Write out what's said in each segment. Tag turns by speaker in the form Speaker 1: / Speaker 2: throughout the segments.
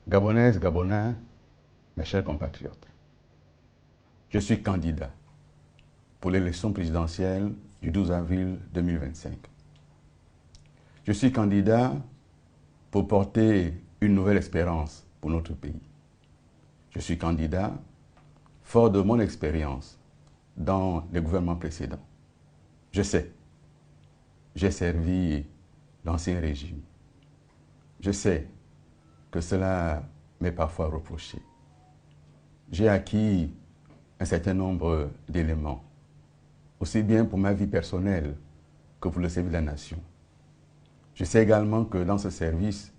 Speaker 1: Gabonaises, Gabonais, mes chers compatriotes, je suis candidat pour l'élection présidentielle du 12 avril 2025. Je suis candidat pour porter une nouvelle espérance pour notre pays. Je suis candidat fort de mon expérience dans les gouvernements précédents. Je sais, j'ai servi l'ancien régime. Je sais que cela m'est parfois reproché. J'ai acquis un certain nombre d'éléments, aussi bien pour ma vie personnelle que pour le service de la nation. Je sais également que dans ce service,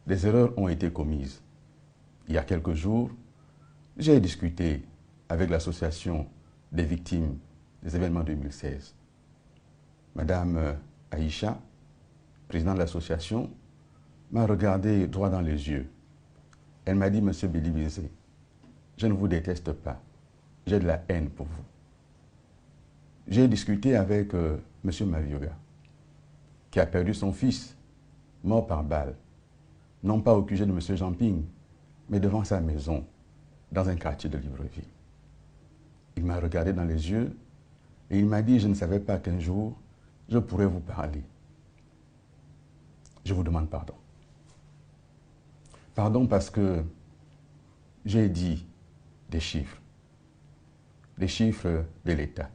Speaker 1: des erreurs ont été commises. Il y a quelques jours, j'ai discuté avec l'association des victimes des événements 2016. Madame Aïcha, présidente de l'association, m'a regardé droit dans les yeux. Elle m'a dit, Monsieur Bilibizé, je ne vous déteste pas, j'ai de la haine pour vous. J'ai discuté avec Monsieur Mavioga, qui a perdu son fils, mort par balle, non pas au QG de Monsieur Jamping, mais devant sa maison, dans un quartier de Libreville. Il m'a regardé dans les yeux et il m'a dit, je ne savais pas qu'un jour, je pourrais vous parler. Je vous demande pardon. Pardon parce que j'ai dit des chiffres de l'État.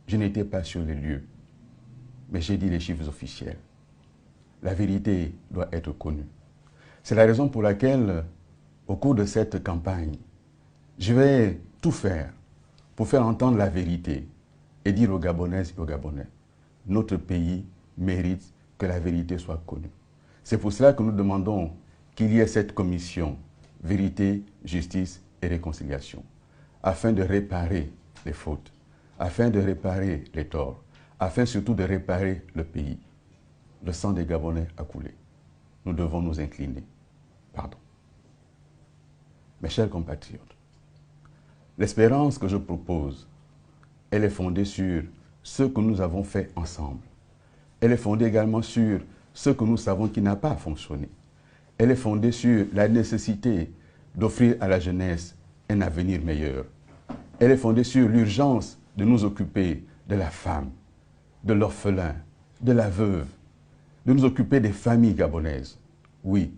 Speaker 1: Je n'étais pas sur les lieux, mais j'ai dit les chiffres officiels. La vérité doit être connue. C'est la raison pour laquelle, au cours de cette campagne, je vais tout faire pour faire entendre la vérité et dire aux Gabonaises et aux Gabonais, notre pays mérite que la vérité soit connue. C'est pour cela que nous demandons qu'il y ait cette commission vérité, justice et réconciliation, afin de réparer les fautes, afin de réparer les torts, afin surtout de réparer le pays. Le sang des Gabonais a coulé. Nous devons nous incliner. Pardon. Mes chers compatriotes, l'espérance que je propose, elle est fondée sur ce que nous avons fait ensemble. Elle est fondée également sur ce que nous savons qui n'a pas fonctionné. Elle est fondée sur la nécessité d'offrir à la jeunesse un avenir meilleur. Elle est fondée sur l'urgence de nous occuper de la femme, de l'orphelin, de la veuve, de nous occuper des familles gabonaises. Oui,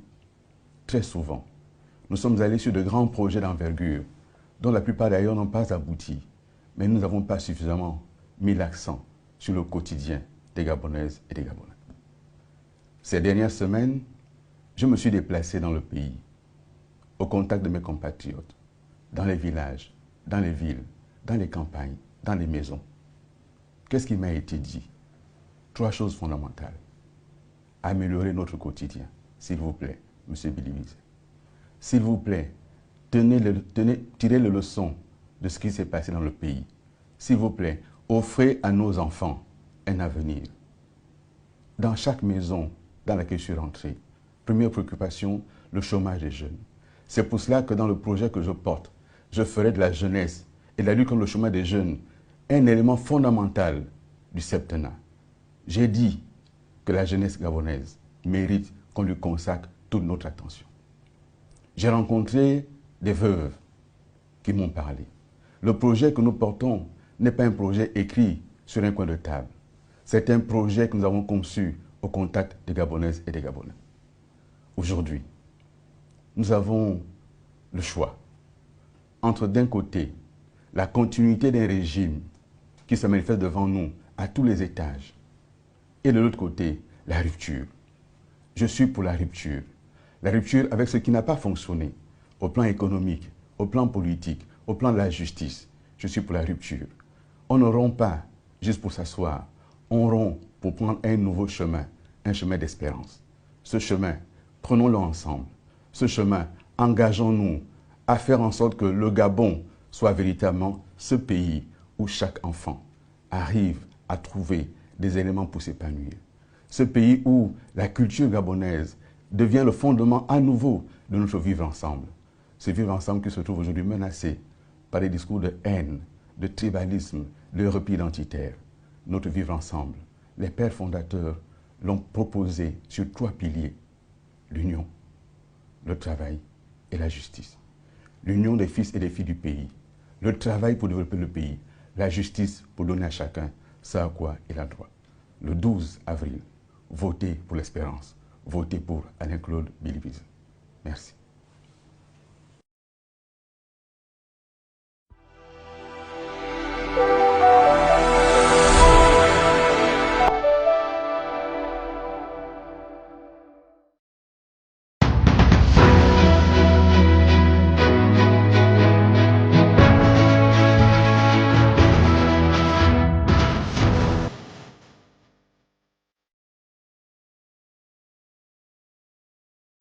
Speaker 1: très souvent, nous sommes allés sur de grands projets d'envergure, dont la plupart d'ailleurs n'ont pas abouti, mais nous n'avons pas suffisamment mis l'accent sur le quotidien des Gabonaises et des Gabonais. Ces dernières semaines, je me suis déplacé dans le pays, au contact de mes compatriotes, dans les villages, dans les villes, dans les campagnes, dans les maisons. Qu'est-ce qui m'a été dit? 3 choses fondamentales. Améliorer notre quotidien, s'il vous plaît, Monsieur Bilibizé. S'il vous plaît, tirez les leçons de ce qui s'est passé dans le pays. S'il vous plaît, offrez à nos enfants un avenir. Dans chaque maison dans laquelle je suis rentré, première préoccupation, le chômage des jeunes. C'est pour cela que dans le projet que je porte, je ferai de la jeunesse et de la lutte contre le chômage des jeunes un élément fondamental du septennat. J'ai dit que la jeunesse gabonaise mérite qu'on lui consacre toute notre attention. J'ai rencontré des veuves qui m'ont parlé. Le projet que nous portons n'est pas un projet écrit sur un coin de table. C'est un projet que nous avons conçu au contact des Gabonaises et des Gabonais. Aujourd'hui, nous avons le choix entre d'un côté la continuité d'un régime qui se manifeste devant nous à tous les étages et de l'autre côté la rupture. Je suis pour la rupture. La rupture avec ce qui n'a pas fonctionné au plan économique, au plan politique, au plan de la justice. Je suis pour la rupture. On ne rompt pas juste pour s'asseoir. On rompt pour prendre un nouveau chemin, un chemin d'espérance. Ce chemin, prenons-le ensemble. Ce chemin, engageons-nous à faire en sorte que le Gabon soit véritablement ce pays où chaque enfant arrive à trouver des éléments pour s'épanouir. Ce pays où la culture gabonaise devient le fondement à nouveau de notre vivre ensemble. Ce vivre ensemble qui se trouve aujourd'hui menacé par des discours de haine, de tribalisme, de repli identitaire. Notre vivre ensemble, les pères fondateurs l'ont proposé sur 3 piliers. L'union, le travail et la justice. L'union des fils et des filles du pays, le travail pour développer le pays, la justice pour donner à chacun ce à quoi il a droit. Le 12 avril, votez pour l'espérance, votez pour Alain-Claude Bilibize. Merci.